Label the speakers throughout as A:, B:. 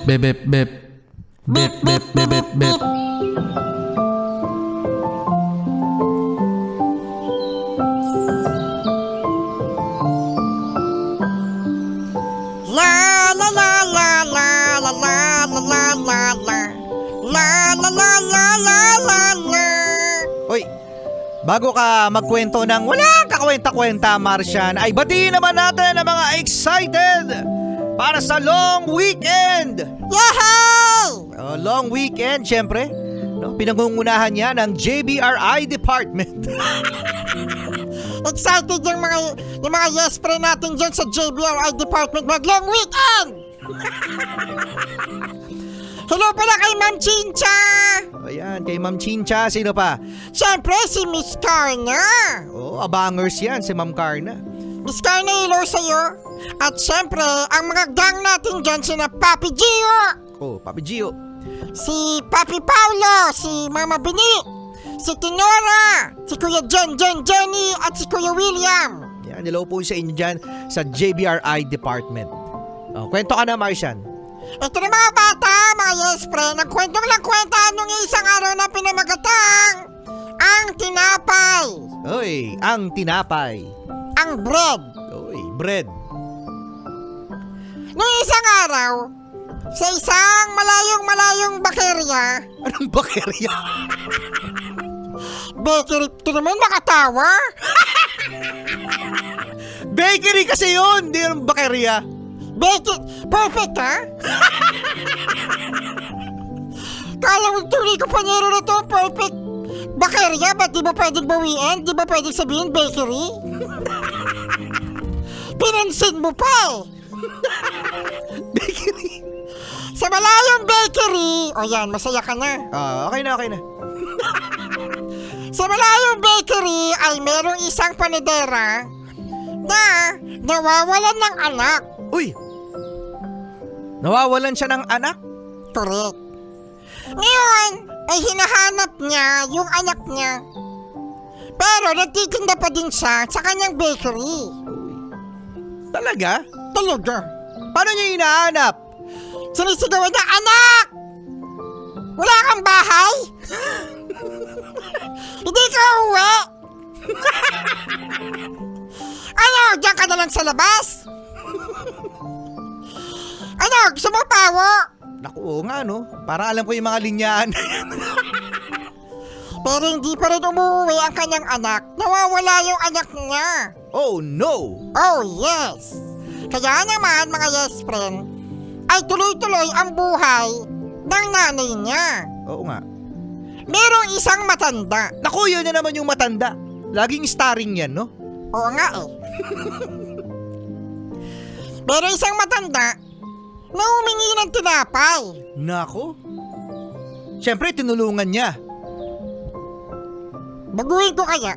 A: Bip bip bip. Bip bip bip bip bip.
B: La la la la la la la la la la la. La la la la la la la.
C: Hoy, bago ka magkwento ng walang kakwenta-kwenta, Martian, ay batiin naman natin ang mga excited para sa long weekend.
B: Yahoo!
C: Long weekend, syempre. No, pinangungunahan niya ng JBRI Department.
B: Excited yung mga yes pre natin dyan sa JBRI Department mag-long weekend! Hello pala kay Ma'am Chincha!
C: Ayan, kay Ma'am Chincha, sino pa?
B: Siyempre si Miss Carna!
C: Oh, abangers yan, si Ma'am Carna.
B: Miss Carna, hello sa'yo! At siyempre, ang mga gang natin dyan sina Papi Gio!
C: Oh, Papi Gio.
B: Si Papi Paulo, si Mama Bini, si Tinora, si Kuya Jenny, at si Kuya William.
C: Yan, hello po sa inyo dyan sa JBRI Department. Oh, kwento ka na, Martian.
B: Ito na mga bata, mga yes pre, nagkwentong lang kwenta nung isang araw na pinamagatang ang tinapay,
C: Oy, ang tinapay.
B: ang bread.
C: Oy, bread.
B: Nung isang araw, sa isang malayong bakerya,
C: Anong bakerya?
B: bakery, ito naman nakatawa.
C: Bakery kasi yun, di yung bakerya.
B: Perfect ha? Kala mo tuloy ko panyero na to, perfect. Bakerya, ba't di ba pwedeng bawian? Di ba pwedeng sabihin bakery? Pinansin mo pa eh.
C: Bakery.
B: Sa malayong bakery, o yan, masaya ka na.
C: Okay na, okay na.
B: Sa malayong bakery ay merong isang panadera na nawawalan ng anak.
C: Uy! Nawawalan siya ng anak?
B: Correct. Ngayon ay hinahanap niya yung anak niya. Pero nagtitinda pa din siya sa kanyang bakery.
C: Talaga?
B: Talaga.
C: Paano niya hinahanap?
B: Sinisigawan niya, anak! Wala kang bahay? Hindi ka uwi? Ano, diyan ka na lang sa labas? Ano, gusto mo pawo?
C: Naku, oo nga no. Parang alam ko yung mga linyaan.
B: Pero hindi pa rin umuwi ang kanyang anak. Nawawala yung anak niya.
C: Oh no!
B: Oh yes! Kaya naman mga yes friend, ay tuloy-tuloy ang buhay ng nanay niya.
C: Oo nga.
B: Merong isang matanda.
C: Naku, yun na naman yung matanda. Laging starring yan, no?
B: Oo nga eh. Merong isang matanda na humingi ng tinapay.
C: Nako. Siyempre, tinulungan niya.
B: Baguhin ko kaya.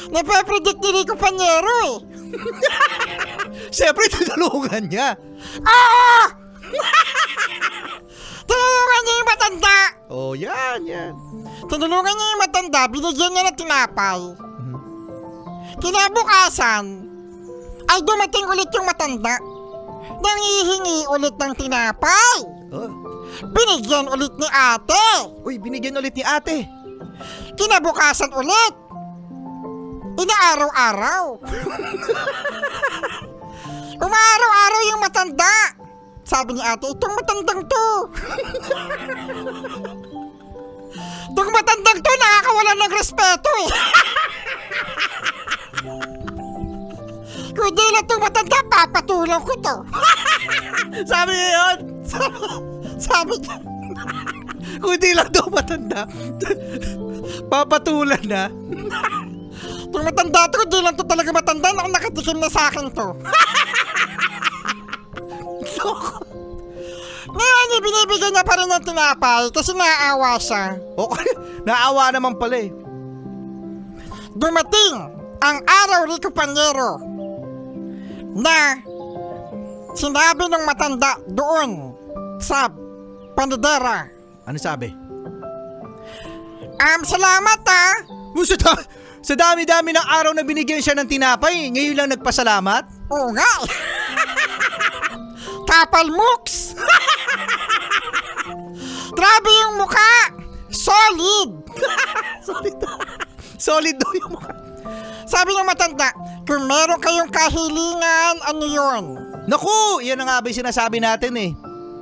B: Napapredict nila ko panyero eh.
C: Siyempre, tinulungan niya.
B: Oo! Tinulungan niya yung matanda.
C: Oh, yan.
B: Tinulungan niya yung matanda, binigyan niya ng tinapay. Kinabukasan, ay dumating ulit yung matanda. Nangihingi ulit ng tinapay.
C: Oh.
B: Binigyan ulit ni ate.
C: Uy, binigyan ulit ni ate.
B: Kinabukasan ulit. Inaaraw-araw. Umaaraw-araw yung matanda. Sabi ni ate, itong matandang to. Itong matandang to, nakakawala ng respeto eh. Kung di lang itong matanda, papatulong ko to.
C: Sabi niya yun.
B: Sabi niya.
C: Kung di lang daw matanda, papatulan na.
B: Itong matanda to, di lang to talaga matanda, nakatikim na sa akin to. Ngayon, binibigyan niya pa rin ng tinapay kasi naaawa siya.
C: Okay, naawa naman pala eh.
B: Dumating ang araw ni Kupanyero na sinabi ng matanda doon sa panadera.
C: Ano sabi?
B: Salamat ha.
C: Sa dami-dami ng araw na binigyan siya ng tinapay, ngayon lang nagpasalamat?
B: Oo nga. Papalmuks! Grabe yung mukha! Solid!
C: Solid daw yung mukha.
B: Sabi ng matanda, kung meron kayong kahilingan, ano yun?
C: Naku, yan ang nga ba yung sinasabi natin eh.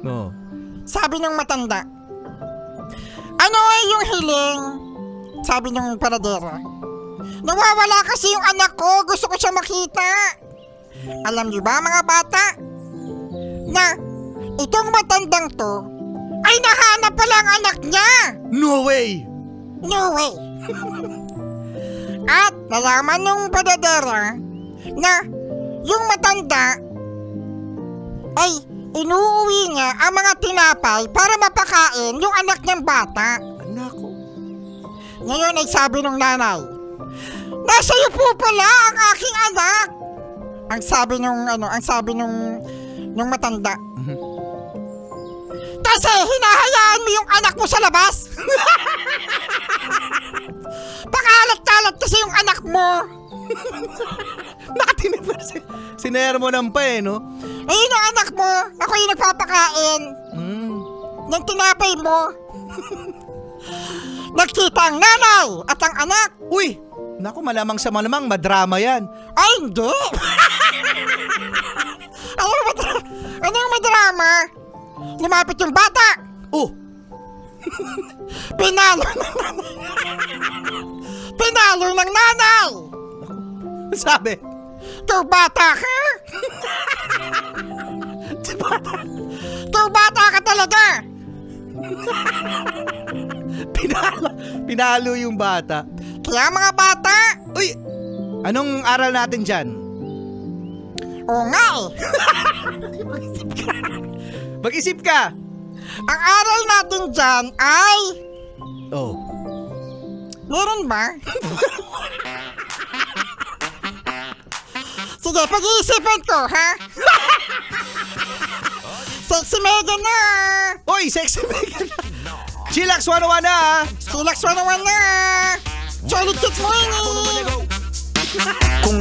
C: No.
B: Sabi ng matanda, ano ay yung hiling? Sabi ng paradera, nawawala kasi yung anak ko, gusto ko siya makita. Alam niyo ba mga bata, na itong matandang to, ay nahanap pala ang anak niya.
C: No way!
B: No way. At nalaman ng paradera na yung matanda ay inuuwi niya ang mga tinapay para mapakain yung anak niyang bata.
C: Anak ko.
B: Ngayon ay sabi ng nanay, nasa iyo po pala ang aking anak. Ang sabi nung matanda. Kasi hinahayaan mo yung anak mo sa labas. Pakalat-kalat kasi yung anak mo.
C: Nakatinip pa sinero mo ng pa eh, no?
B: Ayun ang anak mo, ako yung nagpapakain ng tinapay mo. Nagkita ang nanay at ang anak.
C: Uy! Naku, malamang sa malamang madrama yan.
B: Ay, hindi. Anong madrama? Lumapit yung bata.
C: Oh!
B: Pinalo ng nanay.
C: Sabi?
B: Ikaw bata ka? Ikaw bata ka talaga.
C: Pinalo yung bata.
B: Kaya mga bata,
C: Uy! Anong aral natin dyan?
B: oo nga eh.
C: Mag-isip ka!
B: Ang aral natin dyan ay,
C: Oh.
B: meron ba? Sige, pag-iisipan ko, ha? Sexy Megan na!
C: Uy! Sexy Megan! Chillax 101 na ah!
B: Chillax 101 na! Solid Kids Morning!
D: Kung